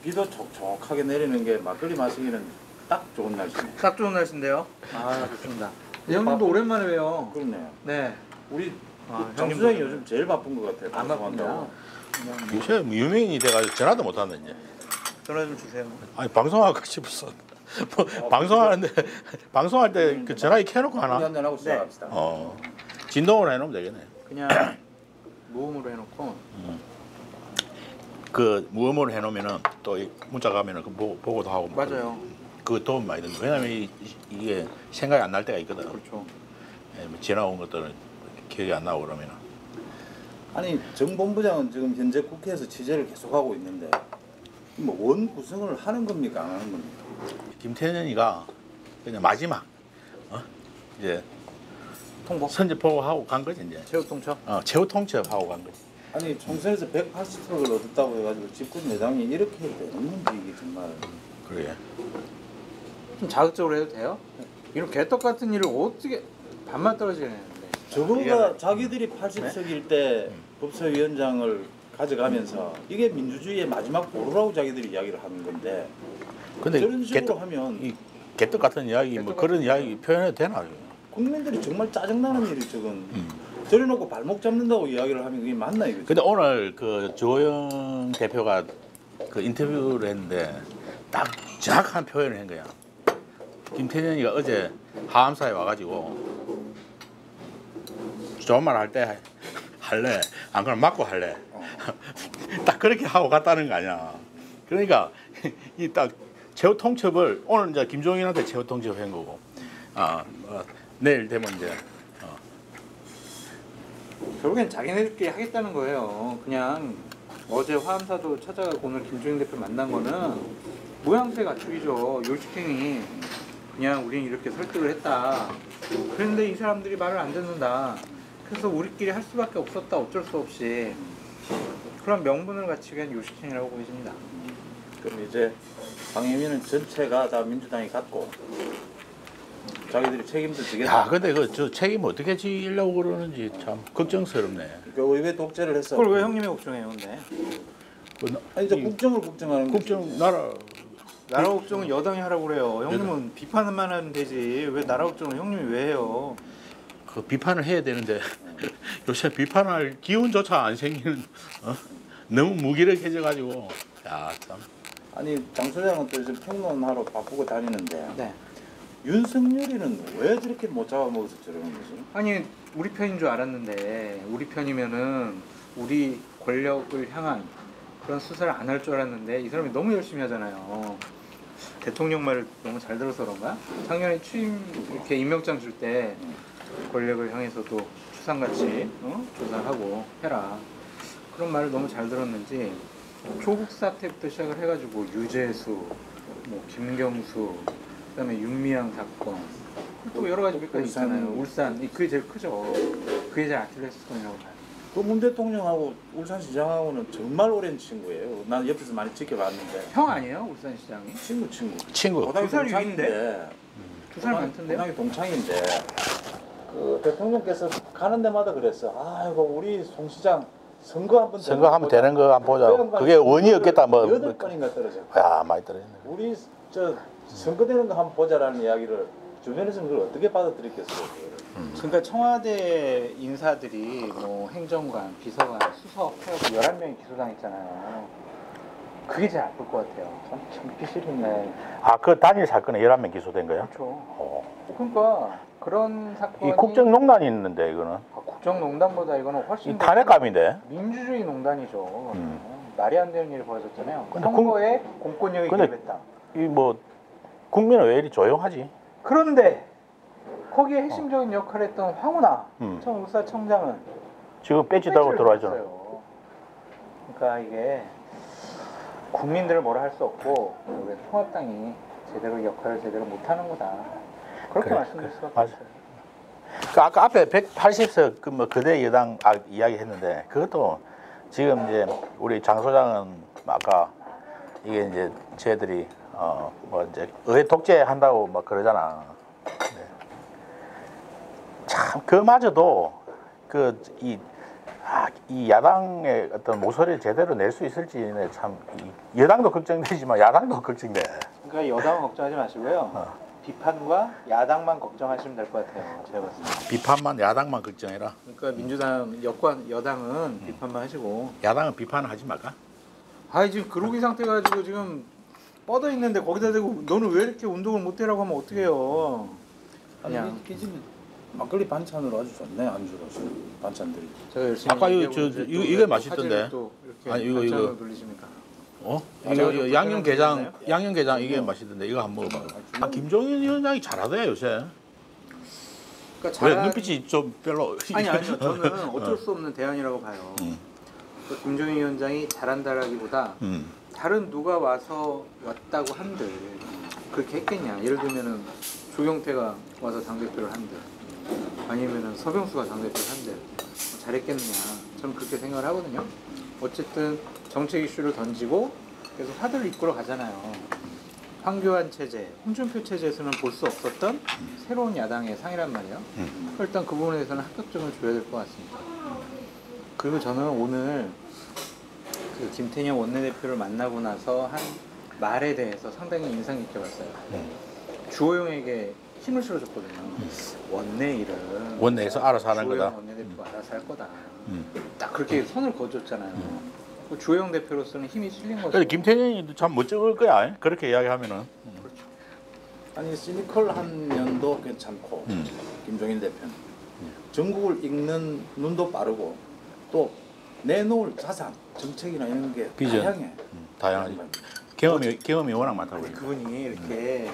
비도 촉촉하게 내리는 게 막걸리 마시기는 딱 좋은 날씨네. 딱 좋은 날씨인데요. 아 좋습니다. 형님도 오랜만에 봬요. 그렇네요. 네. 우리 형님도 장수장이 요즘 제일 바쁜 것 같아요. 안 바쁜데요. 요새 유명인이 돼가지고 전화도 못 하는 이제. 전화 좀 주세요. 아니 방송하고 싶었어. 뭐, 방송하는데 방송할 때 그 전화기 켜놓고 하나? 한잔 하고 시작합시다. 진동으로 해놓으면 되겠네. 그냥 무음으로 해놓고. 그 무음으로 해놓으면은 또 문자 가면은 그 보고도 하고. 맞아요. 그 도움 많이 된다. 왜냐면 이게 생각이 안 날 때가 있거든. 그렇죠. 뭐 전화 온 것들은 기억이 안 나고 그러면은. 아니 정 본부장은 지금 현재 국회에서 취재를 계속하고 있는데 뭐 원 구성을 하는 겁니까 안 하는 겁니까? 김태년이가 그냥 마지막 이제 통보. 선제 보고하고 간 거지 이제. 최후 통첩. 최후 통첩하고 간 거지. 아니 총선에서 180석을 얻었다고 해가지고 집권 여당이 이렇게 해도 되는 건지 이게 정말. 그래. 좀 자극적으로 해도 돼요? 이런 개떡 같은 일을 어떻게 반만 떨어지겠는데. 저거가 자기들이 80석일 때 법사위원장을 가져가면서 이게 민주주의의 마지막 보루라고 자기들이 이야기를 하는 건데 근데 저런 식으로 하면 이 개떡 같은 이야기 뭐 그런 이야기 표현해도 되나? 국민들이 정말 짜증나는 일이 저건 저래놓고 발목 잡는다고 이야기를 하면 그게 맞나 이거지? 근데 오늘 그 조영 대표가 그 인터뷰를 했는데 딱 정확한 표현을 한 거야. 김태년이가 어제 하암사에 와가지고 좋은 말 할 때 할래? 안 그러면 맞고 할래? 딱 그렇게 하고 갔다는 거 아니야. 그러니까 이 딱 최후 통첩을 오늘 이제 김종인한테 최후 통첩 한 거고, 내일 되면 이제 결국엔 자기네들끼리 하겠다는 거예요. 그냥 어제 화암사도 찾아가고 오늘 김종인 대표 만난 거는 모양새 갖추기죠. 요식행위. 그냥 우리는 이렇게 설득을 했다. 그런데 이 사람들이 말을 안 듣는다. 그래서 우리끼리 할 수밖에 없었다. 어쩔 수 없이. 그런 명분을 갖추기 위한 요식행위라고 보여집니다. 그럼 이제 방해민은 전체가 다 민주당이 갖고 자기들이 책임도 지겠다. 야, 근데 그 저 책임 어떻게 지려고 그러는지 참 걱정스럽네. 그 의회 독재를 했어. 그걸 왜 형님이 걱정해요, 근데? 아니 이제 국정을 걱정하는 거지. 국정 나라 국정은 여당이 하라고 그래요. 형님은 비판만 하면 되지. 왜 나라 국정을 형님이 왜 해요? 그 비판을 해야 되는데 요새 비판할 기운조차 안 생기는 너무 무기력해져 가지고 야 참. 아니 장 소장은 또 요즘 평론하러 바쁘고 다니는데 네. 윤석열이는 왜 저렇게 못 잡아먹어서 저러는 거지? 아니 우리 편인 줄 알았는데 우리 편이면은 우리 권력을 향한 그런 수사를 안 할 줄 알았는데 이 사람이 너무 열심히 하잖아요. 대통령 말을 너무 잘 들어서 그런가? 작년에 취임 이렇게 임명장 줄 때 권력을 향해서도 추상같이 조사하고 해라 그런 말을 너무 잘 들었는지 조국 사태부터 시작을 해가지고 유재수, 뭐 김경수, 그다음에 윤미향 사건 또 여러 가지 몇가지 있잖아요. 울산 그게 제일 크죠. 그게 제일 아킬레스건이라고 봐요. 그 문 대통령하고 울산시장하고는 정말 오랜 친구예요. 난 옆에서 많이 지켜봤는데. 형 아니에요? 울산시장이? 친구. 두 살 위인데? 두 살 많던데요? 고등학교 동창인데 그 대통령께서 가는 데마다 그랬어. 아이고 우리 송 시장 선거하면 되는 거 한번 보자. 그게 원이었겠다 뭐. 8번인가 떨어져. 야 많이 떨어졌네. 우리 저 선거되는 거 한번 보자라는 이야기를 주변에서는 그걸 어떻게 받아들였겠어요? 그러니까 청와대 인사들이 뭐 행정관, 비서관, 수석 해서 11명이 기소당했잖아요. 그게 제일 아플 것 같아요. 참 비실이네. 그 단일 사건에 11명 기소된 거야? 그렇죠. 그러니까 그런 사건이 이 국정농단이 있는데 이거는. 국정농단보다 이거는 훨씬 이 탄핵감인데. 민주주의 농단이죠. 말이 안 되는 일이 벌어졌잖아요. 근데 선거에 공권력이 개입했다. 이 뭐 국민은 왜 이리 조용하지? 그런데 거기에 핵심적인 역할을 했던 황운하 전 울사청장은 지금 배지 달고 들어와있잖아. 그러니까 이게 국민들을 뭐라 할 수 없고 우리 통합당이 제대로 역할을 제대로 못하는 거다. 그렇게 말씀드릴 수밖에 없어요. 그 아까 앞에 180석 그 뭐 거대 여당 이야기했는데 그것도 지금 이제 우리 장 소장은 아까 이게 이제 쟤들이 뭐 이제 의회 독재한다고 막 그러잖아. 네. 참 그마저도 그 이 이 야당의 어떤 모서리를 제대로 낼 수 있을지는 참 여당도 걱정되지만 야당도 걱정돼. 그러니까 여당 걱정하지 마시고요. 비판과 야당만 걱정하시면 될 것 같아요. 제가 봤을 때. 비판만 야당만 걱정해라. 그러니까 민주당 여당은 비판만 하시고. 야당은 비판하지 말까? 아이 지금 그러기 상태 가지고 지금 뻗어 있는데 거기다 대고 너는 왜 이렇게 운동을 못해라고 하면 어떡해요. 그냥 이 집이 막걸리 반찬으로 아주 좋네. 안주로 반찬들이. 제가 열심히 아까 이거 얘기해보는데 또 이거 왜 맛있던데. 화제를 또 이렇게 아니, 이거. 반찬으로 돌리십니까? 이거 양념게장 드시나요? 양념게장 이게 맛있던데 이거 한번 먹어봐. 김종인 위원장이 잘하대 요새. 그러니까 왜 눈빛이 좀 별로? 아니요 저는 어쩔 수 없는 대안이라고 봐요. 그러니까 김종인 위원장이 잘한다라기보다 다른 누가 왔다고 한들 그렇게 했겠냐. 예를 들면은 조경태가 와서 당대표를 한들 아니면은 서병수가 당대표를 한들 잘했겠느냐. 저는 그렇게 생각을 하거든요. 어쨌든 정책 이슈를 던지고 계속 화두를 이끌어 가잖아요. 황교안 체제, 홍준표 체제에서는 볼 수 없었던 새로운 야당의 상이란 말이에요. 일단 그 부분에 대해서는 합격점을 줘야 될 것 같습니다. 그리고 저는 오늘 그 김태년 원내대표를 만나고 나서 한 말에 대해서 상당히 인상 깊게 봤어요. 주호영에게 힘을 실어줬거든요. 원내 일은 원내에서 알아서 하는 주호영 거다. 원내대표가 알아서 할 거다. 딱 그렇게 선을 그어줬잖아요. 주호영 대표로서는 힘이 실린 거죠. 그래 김태년이 참 멋쩍을 거야. 그렇게 이야기하면은. 아니 시니컬한 면도 괜찮고 김종인 대표는 전국을 읽는 눈도 빠르고 또 내놓을 자산 정책이나 이런 게 비전. 다양해. 다양하지. 경험이 워낙 많다고. 그분이 이렇게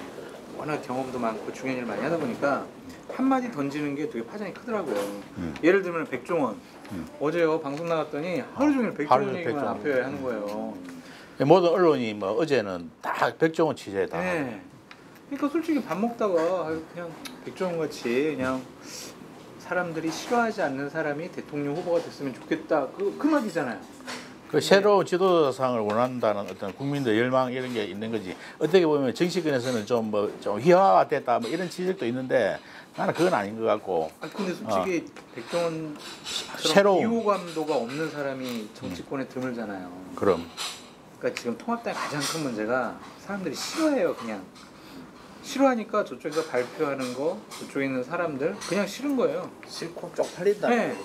워낙 경험도 많고 중요한 일을 많이 하다 보니까 한마디 던지는 게 되게 파장이 크더라고요. 예를 들면 백종원. 어제요 방송 나갔더니 하루 종일 백종원 얘기만 백종원. 앞에 하는 거예요. 모든 언론이 뭐 어제는 다 백종원 취재다. 네. 그러니까 솔직히 밥 먹다가 그냥 백종원 같이 그냥 사람들이 싫어하지 않는 사람이 대통령 후보가 됐으면 좋겠다. 그 말이잖아요. 그 새로운 지도자상을 원한다는 어떤 국민들 열망 이런 게 있는 거지. 어떻게 보면 정치권에서는 좀 희화화됐다 뭐 이런 지적도 있는데 나는 그건 아닌 것 같고. 근데 솔직히 백종원 새로운 비호감도가 없는 사람이 정치권에 드물잖아요. 그럼. 그러니까 지금 통합당의 가장 큰 문제가 사람들이 싫어해요. 그냥 싫어하니까 저쪽에서 발표하는 거 저쪽에 있는 사람들 그냥 싫은 거예요. 싫고 쪽팔린다. 네.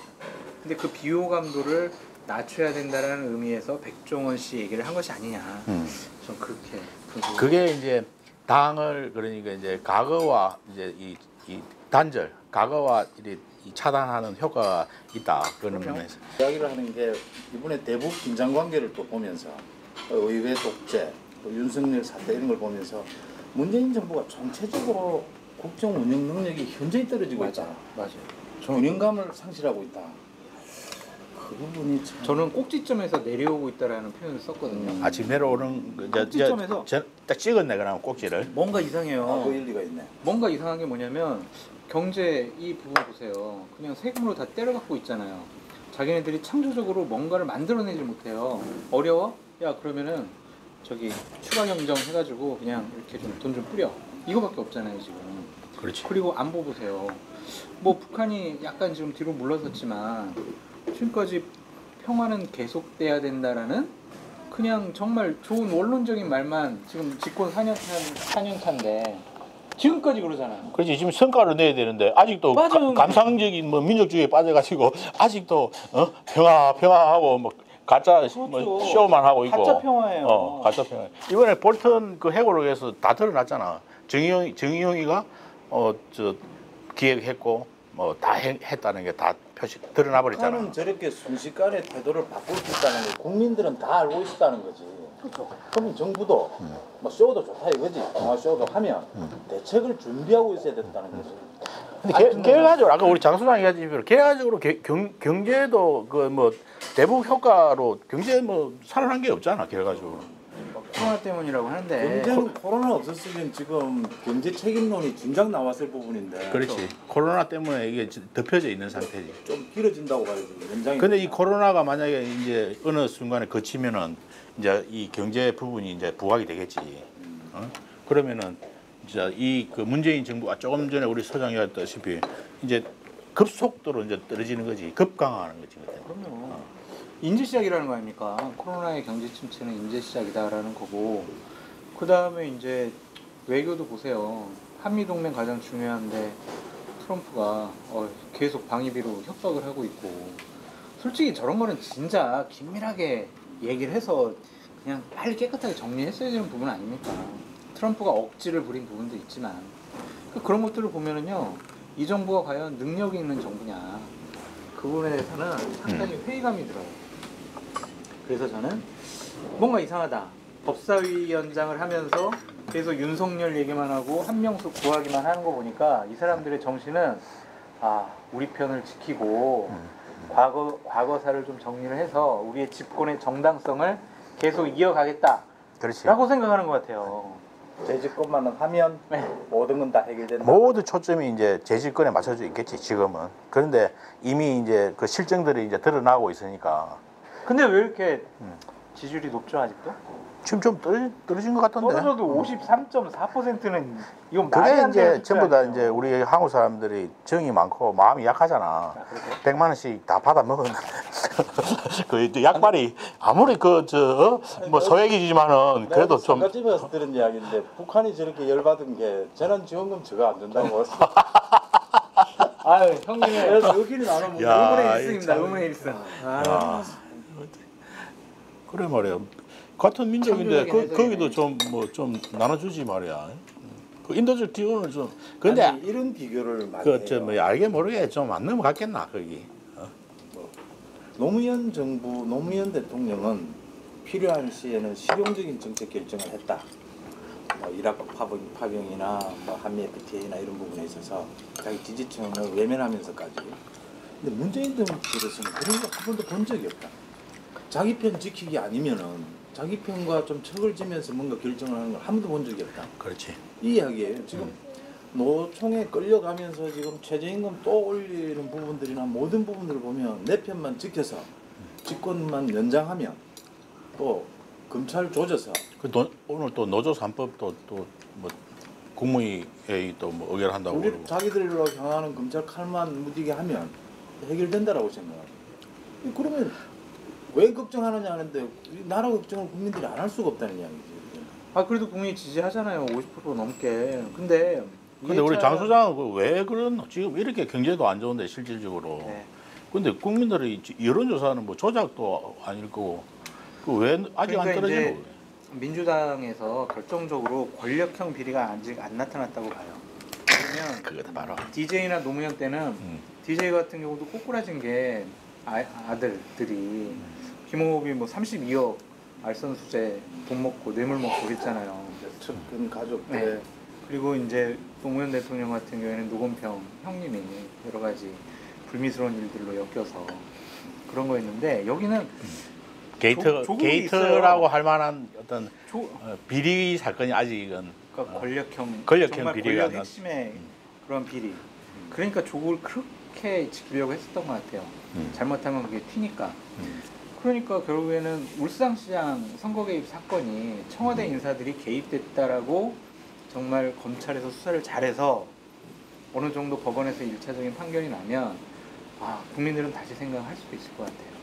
근데 그 비호감도를 낮춰야 된다라는 의미에서 백종원 씨 얘기를 한 것이 아니냐. 전 그렇게. 그게 이제 당을 그러니까 이제 과거와 이제 이 단절, 과거와 이 차단하는 효과가 있다 그런 면에서. 이야기를 하는 게 이번에 대북 긴장 관계를 또 보면서 의회 독재, 또 윤석열 사태 이런 걸 보면서 문재인 정부가 전체적으로 국정 운영 능력이 현저히 떨어지고 있잖아. 맞아요. 균형감을 상실하고 있다. 그 부분이 참. 저는 꼭지점에서 내려오고 있다라는 표현을 썼거든요. 지금 내려오는 꼭지점에서 딱 찍었네 그럼 꼭지를. 뭔가 이상해요. 그 일리가 있네. 뭔가 이상한 게 뭐냐면 경제 이 부분 보세요. 그냥 세금으로 다 때려갖고 있잖아요. 자기네들이 창조적으로 뭔가를 만들어내지 못해요. 어려워? 야 그러면은 저기 추가 경정 해가지고 그냥 이렇게 좀 돈 좀 뿌려. 이거밖에 없잖아요 지금. 그렇지. 그리고 안보 보세요. 뭐 북한이 약간 지금 뒤로 물러섰지만 지금까지 평화는 계속돼야 된다라는 그냥 정말 좋은 원론적인 말만 지금 집권 4년 차인데 지금까지 그러잖아요. 그렇지 지금 성과를 내야 되는데 아직도 감상적인 뭐 민족주의에 빠져가지고 아직도 평화하고 뭐 가짜 뭐 쇼만 하고 있고. 가짜 평화예요. 가짜 평화. 이번에 볼턴 그 해고로 해서 다 드러났잖아. 정의용이가 저 기획했고 뭐 다 했다는 게 다 표시 드러나 버렸잖아. 북한은 저렇게 순식간에 태도를 바꿀 수 있다는 걸 국민들은 다 알고 있다는 거지. 그럼 정부도 뭐 쇼도 좋다 이거지. 영화 쇼도 하면 대책을 준비하고 있어야 된다는 거지. 근데 결과적으로 아까 우리 장 소장이 얘기했지만 결과적으로 경제도 그 뭐 대북 효과로 경제 뭐 살아난 게 없잖아 결과적으로. 코로나 때문이라고 하는데 경제는 코로나 없었으면 지금 경제 책임론이 진작 나왔을 부분인데. 그렇지. 코로나 때문에 이게 덮여져 있는 상태지. 좀 길어진다고 봐야지. 연장이. 근데 이 코로나가 만약에 이제 어느 순간에 거치면은 이제 이 경제 부분이 이제 부각이 되겠지. 그러면은 이제 이 그 문재인 정부가 조금 전에 우리 소장이 했다시피 이제 급속도로 이제 떨어지는 거지, 급강하는 거지. 그럼요. 인재 시작이라는 거 아닙니까? 코로나의 경제 침체는 인재 시작이다라는 거고, 그 다음에 이제 외교도 보세요. 한미 동맹 가장 중요한데 트럼프가 계속 방위비로 협박을 하고 있고, 솔직히 저런 거는 진짜 긴밀하게 얘기를 해서 그냥 빨리 깨끗하게 정리했어야 되는 부분 아닙니까? 트럼프가 억지를 부린 부분도 있지만 그런 것들을 보면은요, 이 정부가 과연 능력이 있는 정부냐, 그 부분에 대해서는 상당히 회의감이 들어요. 그래서 저는 뭔가 이상하다. 법사위원장을 하면서 계속 윤석열 얘기만 하고 한명숙 구하기만 하는 거 보니까 이 사람들의 정신은 우리 편을 지키고 과거사를 좀 정리를 해서 우리의 집권의 정당성을 계속 이어가겠다. 그렇지. 라고 생각하는 것 같아요. 재집권만 하면 네. 모든 건 다 해결된다. 모두 초점이 이제 재집권에 맞춰져 있겠지 지금은. 그런데 이미 이제 그 실정들이 이제 드러나고 있으니까. 근데 왜 이렇게 지지율이 높죠 아직도? 지금 좀 떨어진 것 같던데. 떨어져도 53.4%는 이건 말이 그게 안 되는 이제 전부 다 숫자예요. 이제 우리 한국 사람들이 정이 많고 마음이 약하잖아. 100만 원씩 다 받아 먹었는데 그 이제 약발이 아무리 뭐 소액이지만은 그래도 좀 상가집에 가서 들은 이야기인데 북한이 저렇게 열받은 게 재난지원금 저거 안 준다고. 아유 형님의 그래서 여기는 나는 야, 의문의 일승입니다. 참. 의문의 일승. 야, 그래 말이야. 같은 민족인데 창조적인 거기도 좀 뭐 좀 나눠주지 말이야. 그 인도적 기운을 좀 근데 아니, 이런 비교를 많이 해요. 그저뭐 알게 모르게 좀 안 넘어갔겠나 거기. 노무현 정부, 노무현 대통령은 필요한 시에는 실용적인 정책 결정을 했다. 이라크 파병이나 한미 FTA나 이런 부분에 있어서 자기 지지층을 외면하면서까지. 근데 문재인 정부에서는 그런 거 한 번도 본 적이 없다. 자기 편 지키기 아니면은 자기 편과 좀 척을 지면서 뭔가 결정을 하는 걸 한 번도 본 적이 없다. 그렇지. 이 이야기예요. 지금 노총에 끌려가면서 지금 최저임금 또 올리는 부분들이나 모든 부분들을 보면 내 편만 지켜서 집권만 연장하면 또 검찰 조져서 오늘 또 노조 3법 또 뭐 국무회의 또 뭐 의결한다고 우리 그러고. 자기들로 향하는 검찰 칼만 무디게 하면 해결된다라고 생각합니다. 그러면 왜 걱정하느냐 하는데 나라 걱정을 국민들이 안 할 수가 없다는 이야기지. 그래도 국민이 지지하잖아요. 50% 넘게. 근데 우리 장 소장은 왜 그런 지금 이렇게 경제도 안 좋은데 실질적으로. 네. 근데 국민들이 여론조사는 뭐 조작도 아닐 거고 그 왜 아직 안 그러니까 떨어지는 이제 거예요? 민주당에서 결정적으로 권력형 비리가 아직 안 나타났다고 봐요. 그러면 그거다 바로. DJ나 노무현 때는 DJ 같은 경우도 꼬꾸라진 게 아들들이 김호흡이 뭐 32억 알선수재 돈 먹고 뇌물 먹고 그랬잖아요. 측근 가족들 네. 그리고 이제 노무현 대통령 같은 경우에는 노건평 형님이 여러 가지 불미스러운 일들로 엮여서 그런 거였는데 여기는 조국이 게이트라고 있어요. 할 만한 어떤 비리 사건이 아직은 그러니까 권력형 권력형 비리가 권력 핵심의 그런 비리. 그러니까 조국을 그렇게 지키려고 했었던 것 같아요. 잘못하면 그게 튀니까. 그러니까 결국에는 울산시장 선거 개입 사건이 청와대 인사들이 개입됐다라고 정말 검찰에서 수사를 잘해서 어느 정도 법원에서 1차적인 판결이 나면 국민들은 다시 생각할 수도 있을 것 같아요.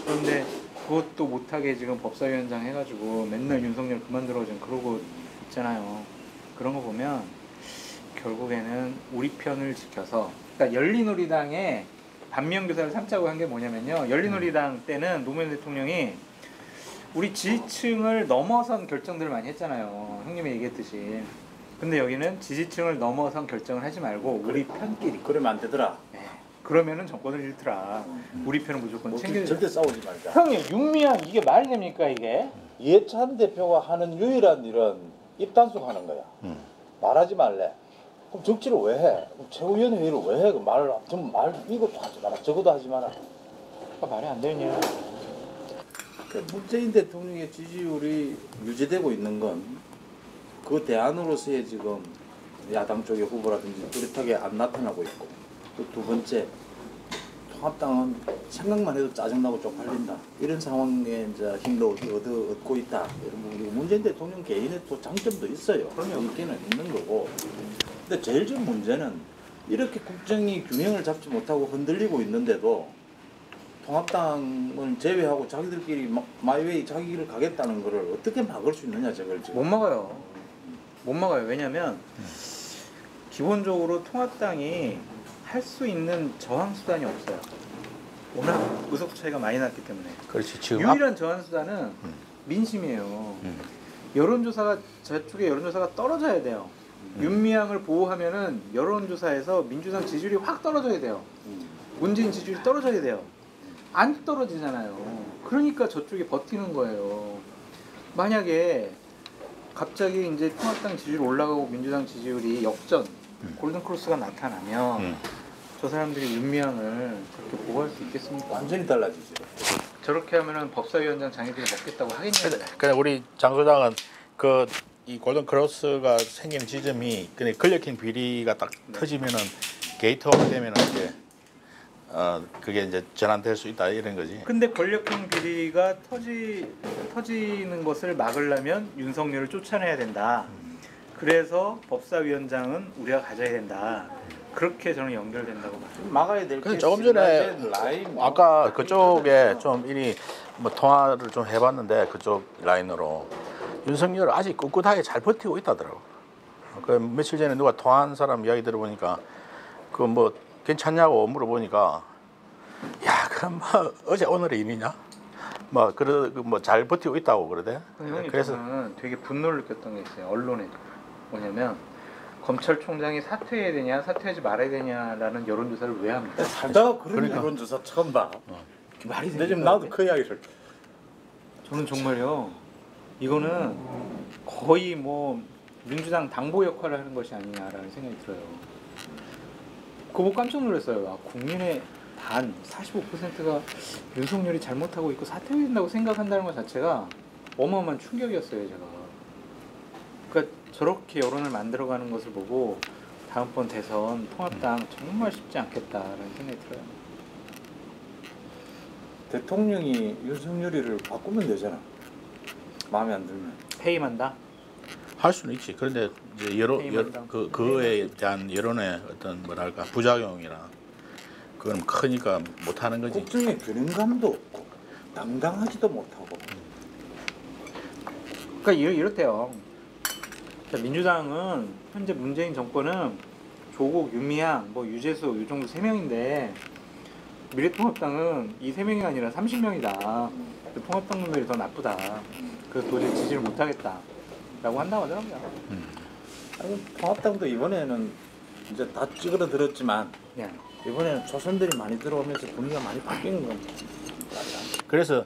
그런데 그것도 못하게 지금 법사위원장 해가지고 맨날 윤석열 그만두라고 지금 그러고 있잖아요. 그런 거 보면 결국에는 우리 편을 지켜서, 그러니까 열린우리당의 반면교사를 삼자고 한 게 뭐냐면요, 열린우리당 때는 노무현 대통령이 우리 지지층을 넘어선 결정들을 많이 했잖아요. 형님이 얘기했듯이. 근데 여기는 지지층을 넘어선 결정을 하지 말고 우리 편끼리. 그러면 안 되더라. 네. 그러면은 정권을 잃더라. 우리 편은 무조건 챙겨야 절대 싸우지 말자. 형님, 윤미향 이게 말이 됩니까 이게? 이해찬 대표가 하는 유일한 일은 입단속하는 거야. 말하지 말래. 그럼 정치를 왜 해? 그럼 최고위원 회의를 왜 해? 말 이것도 하지 마라, 저것도 하지 마라. 말이 안 되냐? 문재인 대통령의 지지율이 유지되고 있는 건 그 대안으로서의 지금 야당 쪽의 후보라든지 뚜렷하게 안 나타나고 있고, 또 두 번째 통합당은 생각만 해도 짜증나고 쪽팔린다, 이런 상황에 이제 힘도 얻고 있다, 이런 부분이고, 문재인 대통령 개인의 또 장점도 있어요. 그러면 있기는 있는 거고. 근데 제일 큰 문제는 이렇게 국정이 균형을 잡지 못하고 흔들리고 있는데도 통합당은 제외하고 자기들끼리 마이웨이 자기 길을 가겠다는 거를 어떻게 막을 수 있느냐 저걸 지금. 못 막아요. 못 막아요. 왜냐면 기본적으로 통합당이 할 수 있는 저항 수단이 없어요. 워낙 의석 차이가 많이 났기 때문에. 그렇지 지금 유일한 저항 수단은 민심이에요. 여론조사가 저쪽에 여론조사가 떨어져야 돼요. 윤미향을 보호하면은 여론조사에서 민주당 지지율이 확 떨어져야 돼요. 문재인 지지율이 떨어져야 돼요. 안 떨어지잖아요. 그러니까 저쪽이 버티는 거예요. 만약에 갑자기 이제 통합당 지지율 올라가고 민주당 지지율이 역전, 골든 크로스가 나타나면 저 사람들이 윤미향을 저렇게 보호할 수 있겠습니까? 완전히 달라지죠. 저렇게 하면은 법사위원장 장애들이 먹겠다고 하겠냐고요. 근데 우리 장 소장은 그 이 골든 크로스가 생기는 지점이 근데 권력형 비리가 딱 터지면은 게이트오버 되면은 이제 그게 이제 전환될 수 있다 이런 거지. 근데 권력형 비리가 터지는 것을 막으려면 윤석열을 쫓아내야 된다. 그래서 법사위원장은 우리가 가져야 된다. 그렇게 저는 연결된다고 봐요. 막아야 될 근데 게 조금 전에 라인 아까 그쪽에 좀 이리 뭐 통화를 좀 해봤는데 그쪽 라인으로 윤석열 아직 꿋꿋하게 잘 버티고 있다더라고. 그 며칠 전에 누가 통화한 사람 이야기 들어보니까 그 뭐 괜찮냐고 물어보니까 야 그럼 뭐 어제 오늘의 일이냐? 뭐 그래 뭐 잘 버티고 있다고 그러대. 형님 그래서 저는 되게 분노를 느꼈던 게 있어요. 언론에 뭐냐면 검찰총장이 사퇴해야 되냐 사퇴하지 말아야 되냐라는 여론조사를 왜 합니까? 살다가 그런 그러니까. 여론조사 처음 봐. 말이 근데 지금 나도 그 이야기를. 저는 정말요. 이거는 거의 뭐 민주당 당보 역할을 하는 것이 아니냐라는 생각이 들어요. 그거 보고 깜짝 놀랐어요. 아, 국민의 반 45%가 윤석열이 잘못하고 있고 사퇴해야 된다고 생각한다는 것 자체가 어마어마한 충격이었어요. 제가. 그러니까 저렇게 여론을 만들어가는 것을 보고 다음번 대선 통합당 정말 쉽지 않겠다라는 생각이 들어요. 대통령이 윤석열이를 바꾸면 되잖아. 마음에 안 들면. 해임한다. 할 수는 있지. 그런데 이제 그거에 대한 여론의 어떤 뭐랄까 부작용이나 그건 크니까 못 하는 거지. 국정에 균형감도 없고 당당하지도 못하고. 그러니까 이렇대요. 민주당은 현재 문재인 정권은 조국, 윤미향, 뭐 유재수 이 정도 3명인데 미래통합당은 이 3명이 아니라 30명이다. 통합당 놈들이 더 나쁘다. 그래서 도저히 지지를 못하겠다라고 한다고 하더라고요. 아니, 통합당도 이번에는 이제 다 찌그러들었지만 네. 이번에는 초선들이 많이 들어오면서 분위기가 많이 바뀌는 건 맞아. 그래서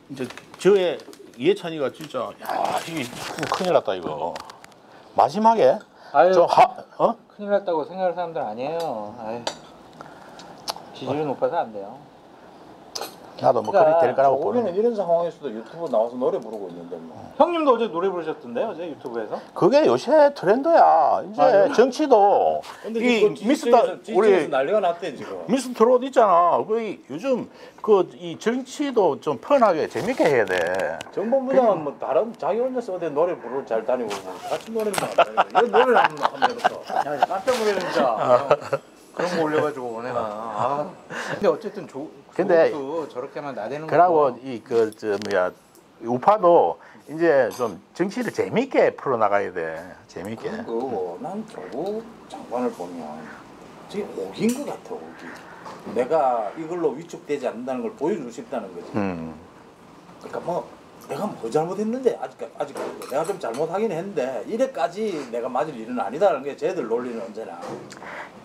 이제 저의 이해찬이가 진짜 야 이게 큰일 났다 이거. 마지막에 아유, 어? 큰일 났다고 생각할 사람들 아니에요. 아유, 지지율이 높아서 안 돼요. 나도 뭐 그리 될 거라고 우리는 보는. 이런 상황에서도 유튜브 나와서 노래 부르고 있는데 뭐. 형님도 어제 노래 부르셨던데 어제 유튜브에서? 그게 요새 트렌드야. 이제 정치도 근데 이 미스터 우리 우리 난리가 났대 지금. 미스터 트롯 있잖아. 그 요즘 그 이 정치도 좀 편하게 재밌게 해야 돼. 정보부장은 뭐 다른 자기 혼자서 어디 노래 부르러 잘 다니고 뭐 같이 노래를 안 다니고 이런 노래를 한번 해봤어. 야, 깜짝 놀랐네 진짜. 그런 거 올려가지고 내가. 아. 근데 어쨌든 근데 조국도 저렇게만 나대는 거. 그러고 이 그 저 뭐야 우파도 이제 좀 정치를 재밌게 풀어 나가야 돼. 재밌게. 그리고 난 조국 장관을 보면 지금 옥인 것 같아 옥이. 내가 이걸로 위축되지 않는다는 걸 보여주고 싶다는 거지. 그러니까 뭐 내가 뭐 잘못했는데 아직 내가 좀 잘못하긴 했는데 이래까지 내가 맞을 일은 아니다라는 게 쟤들 논리는 언제나.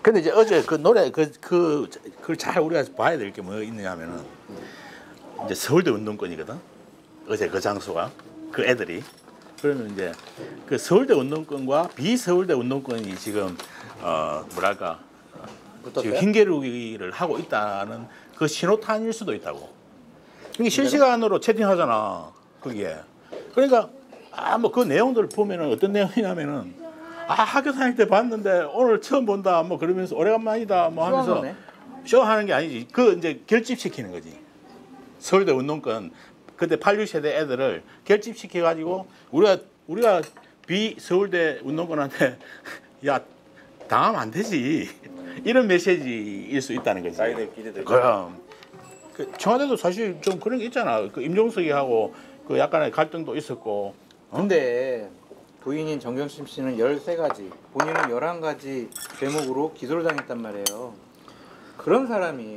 근데 이제 어제 그 노래 그걸 잘 우리가 봐야 될 게 뭐 있느냐면은 이제 서울대 운동권이거든. 어제 그 장소가 그 애들이 그러면 이제 그 서울대 운동권과 비서울대 운동권이 지금 뭐랄까 지금 흰개루기를 하고 있다는 그 신호탄일 수도 있다고. 이게 실시간으로 채팅하잖아 거기에. 그러니까 뭐 그 내용들 보면은 어떤 내용이냐면은 학교 다닐 때 봤는데 오늘 처음 본다 뭐 그러면서 오래간만이다 뭐 하면서 쇼하는 게 아니지. 그 이제 결집시키는 거지. 서울대 운동권 그때 86세대 애들을 결집시켜 가지고 우리가 비서울대 운동권한테 야 당하면 안 되지. 이런 메시지일 수 있다는 거지. 자기들끼리들. 그럼 그 청와대도 사실 좀 그런 게 있잖아. 그 임종석이하고 그 약간의 갈등도 있었고. 근데 부인인 정경심 씨는 13가지, 본인은 11가지 제목으로 기소를 당했단 말이에요. 그런 사람이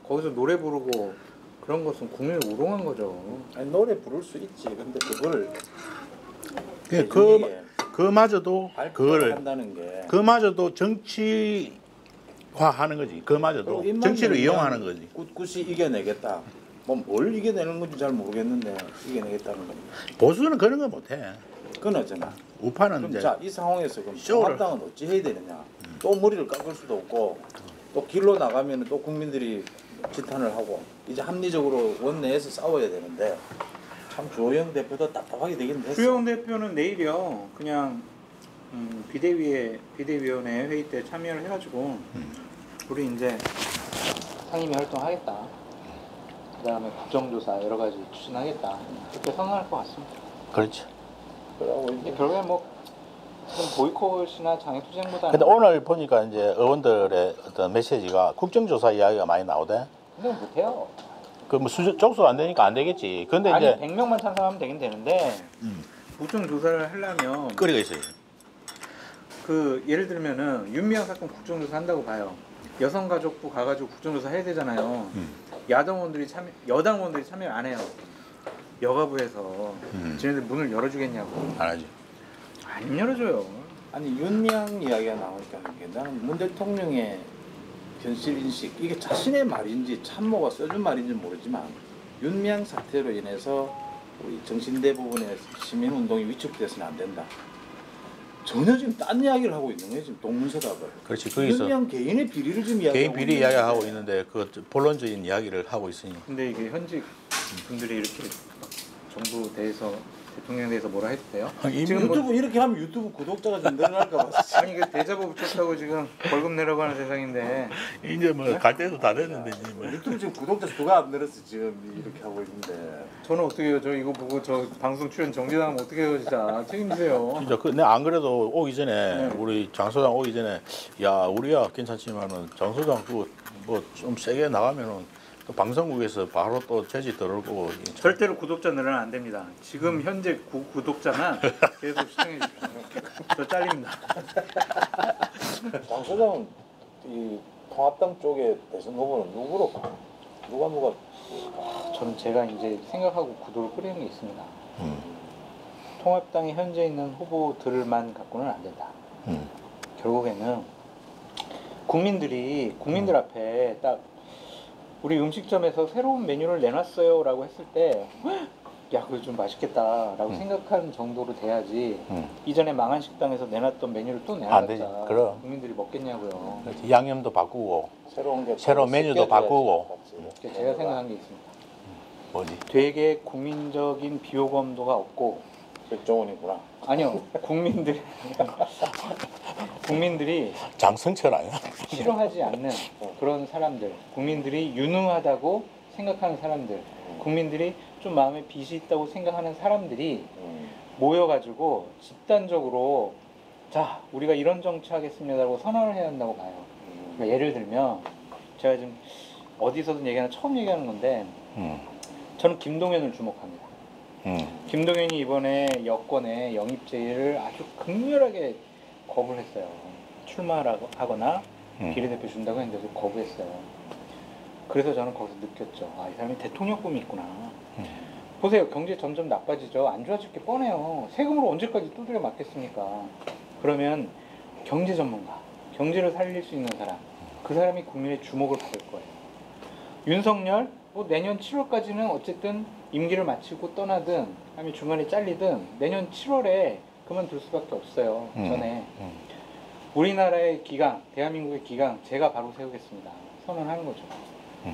거기서 노래 부르고 그런 것은 국민을 우롱한 거죠. 아니 노래 부를 수 있지. 근데 그걸 그마저도 발표를 그거를 한다는 게 그마저도 정치화하는 거지. 그마저도 정치를 이용하는 거지. 꿋꿋이 이겨내겠다. 뭐 뭘 이겨내는 건지 잘 모르겠는데 이겨내겠다는 겁니다. 보수는 그런 거 못해. 끊어잖아. 우파는 그럼 이제 자, 이 상황에서 그럼 쇼를. 통합당은 어찌 해야 되느냐? 또 머리를 깎을 수도 없고 또 길로 나가면 또 국민들이 지탄을 하고 이제 합리적으로 원내에서 싸워야 되는데 참 주호영 대표도 답답하게 되긴 했어. 주영 대표는 내일이요. 그냥 비대위원회 회의 때 참여를 해가지고 우리 이제 상임위 활동하겠다. 그다음에 국정조사 여러 가지 추진하겠다. 그렇게 선언할 것 같습니다. 그렇지. 그러고 근데 이제 결국에 뭐 보이콧이나 장애투쟁보다는 근데 오늘 보니까 이제 의원들의 어떤 메시지가 국정조사 이야기가 많이 나오대. 근데 못해요. 그 뭐 쪽수 안 되니까 안 되겠지. 근데 아니 이제 100명만 찬성하면 되긴 되는데 국정조사를 하려면 거리가 있어요. 그 예를 들면은 윤미향 사건 국정조사 한다고 봐요. 여성가족부 가가지고 국정조사 해야 되잖아요. 여당 의원들이 참여 안 해요. 여가부에서 쟤네들 문을 열어주겠냐고. 안 하지. 안 열어줘요. 아니 윤미향 이야기가 나오니까 이게 나는 문 대통령의 현실 인식 이게 자신의 말인지 참모가 써준 말인지 모르지만 윤미향 사태로 인해서 우리 정신대 부분의 시민 운동이 위축돼서는 안 된다. 전혀 지금 딴 이야기를 하고 있는 거예요. 지금 동문서답을. 그렇지. 거기서 윤미향 개인의 비리를 지금 이야기하고 개인 비리 있는 이야기하고 건데 있는데 그 본론적인 이야기를 하고 있으니. 근데 이게 현직 분들이 이렇게 막 정부 대해서 대통령에 대해서 뭐라 해도 돼요? 지금 뭐 유튜브 이렇게 하면 유튜브 구독자가 좀 늘어날까 봐. 아니 그 대자보 붙였다고 지금 벌금 내라고 하는 세상인데 이제 뭐 갈 때도 다 됐는데 이제 뭐. 유튜브 지금 구독자 수가 안 늘었어 지금 이렇게 하고 있는데. 저는 어떻게 해요? 저 이거 보고 저 방송 출연 정지당하면 어떻게 해요? 진짜 책임지세요. 진짜 내가 안 그래도 오기 전에 네. 우리 장 소장 오기 전에 야 우리야 괜찮지만은 장 소장 그거 뭐 좀 세게 나가면은 또 방송국에서 바로 또 제지 들어오고. 절대로 구독자 늘어나면 안 됩니다. 지금 현재 구독자만 계속 시청해 주십시오. 저 잘립니다. 장 소장은 이 통합당 쪽에 대선 후보는 누구로 봐? 누가 저는 제가 이제 생각하고 구도를 꾸리는 게 있습니다. 통합당이 현재 있는 후보들만 갖고는 안 된다. 결국에는 국민들 앞에 딱 우리 음식점에서 새로운 메뉴를 내놨어요 라고 했을 때 야 그거 좀 맛있겠다 라고 생각하는 정도로 돼야지 이전에 망한 식당에서 내놨던 메뉴를 또 안 되지. 내놨다 그럼. 국민들이 먹겠냐고요. 그렇지. 양념도 바꾸고 새로운 메뉴도 바꾸고. 제가 생각한 게 있습니다. 뭐지? 되게 국민적인 비호감도가 없고 백종원이구나. 아니요 국민들이 장성철 아니야? 싫어하지 않는 그런 사람들, 국민들이 유능하다고 생각하는 사람들, 국민들이 좀 마음에 빚이 있다고 생각하는 사람들이 모여가지고 집단적으로 자 우리가 이런 정치하겠습니다라고 선언을 해야 한다고 봐요. 그러니까 예를 들면 제가 지금 어디서든 얘기하는 처음 얘기하는 건데 저는 김동연을 주목합니다. 김동연이 이번에 여권의 영입제의를 아주 극렬하게 거부를 했어요. 출마하거나 비례대표 준다고 했는데 거부했어요. 그래서 저는 거기서 느꼈죠. 아, 이 사람이 대통령 꿈이 있구나. 보세요. 경제 점점 나빠지죠. 안 좋아질 게 뻔해요. 세금으로 언제까지 두드려 맞겠습니까? 그러면 경제 전문가, 경제를 살릴 수 있는 사람, 그 사람이 국민의 주목을 받을 거예요. 윤석열, 뭐 내년 7월까지는 어쨌든 임기를 마치고 떠나든 아니면 중간에 잘리든 내년 7월에 그만둘 수밖에 없어요. 전에 우리나라의 기강, 대한민국의 기강 제가 바로 세우겠습니다. 선언하는 거죠.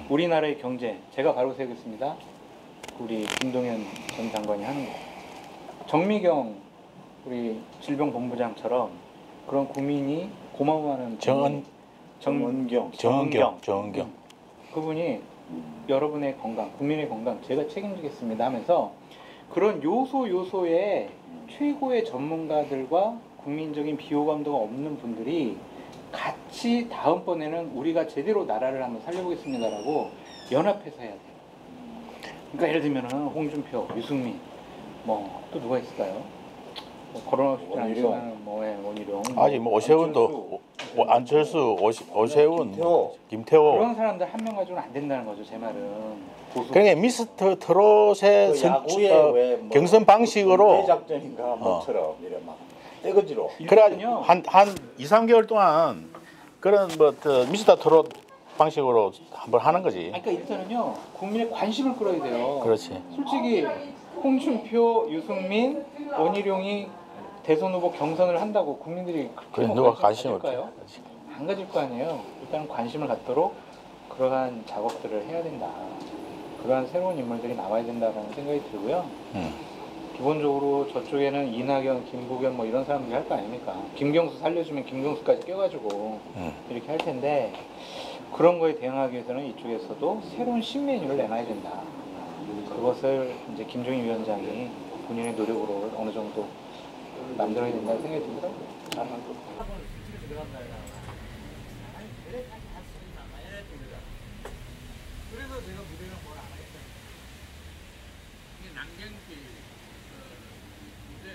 우리나라의 경제 제가 바로 세우겠습니다. 우리 김동연 전 장관이 하는 거예요. 정미경 우리 질병본부장처럼 그런 국민이 고마워하는 정은경 그분이 여러분의 건강, 국민의 건강 제가 책임지겠습니다 하면서 그런 요소에 최고의 전문가들과 국민적인 비호감도가 없는 분들이 같이 다음번에는 우리가 제대로 나라를 한번 살려보겠습니다라고 연합해서 해야 돼요. 그러니까 예를 들면은 홍준표, 유승민, 뭐 또 누가 있을까요? 뭐 거론하고 싶지 원희룡. 않지만 원희룡, 아직 뭐 오세훈도 안철수, 오세훈, 김태호. 그런 사람들 한 명 가지고는 안 된다는 거죠. 제 말은. 보수. 그러니까 미스터 트롯의 그 야구에 왜뭐 경선 방식으로 작전인가 뭐처럼 이래 막 떼거지로. 그래 이거는요. 한 2, 3개월 동안 그런 미스터 트롯 방식으로 한번 하는 거지. 그러니까 일단은요 국민의 관심을 끌어야 돼요. 그렇지. 솔직히 홍준표, 유승민, 원희룡이 대선 후보 경선을 한다고 국민들이 그래 뭐 누가 관심 관심을 가질까요? 안 가질 거 아니에요. 일단 관심을 갖도록 그러한 작업들을 해야 된다. 그러한 새로운 인물들이 나와야 된다라는 생각이 들고요. 기본적으로 저쪽에는 이낙연, 김부겸 뭐 이런 사람들이 할 거 아닙니까? 김경수 살려주면 김경수까지 껴가지고 이렇게 할 텐데 그런 거에 대응하기 위해서는 이쪽에서도 새로운 신메뉴를 내놔야 된다. 그것을 이제 김종인 위원장이 본인의 노력으로 어느 정도 만들어야 된다는 생각이 듭니다. 그래서 제가 무대는 뭘 안 하겠다는 거예요. 이게 남경길 무대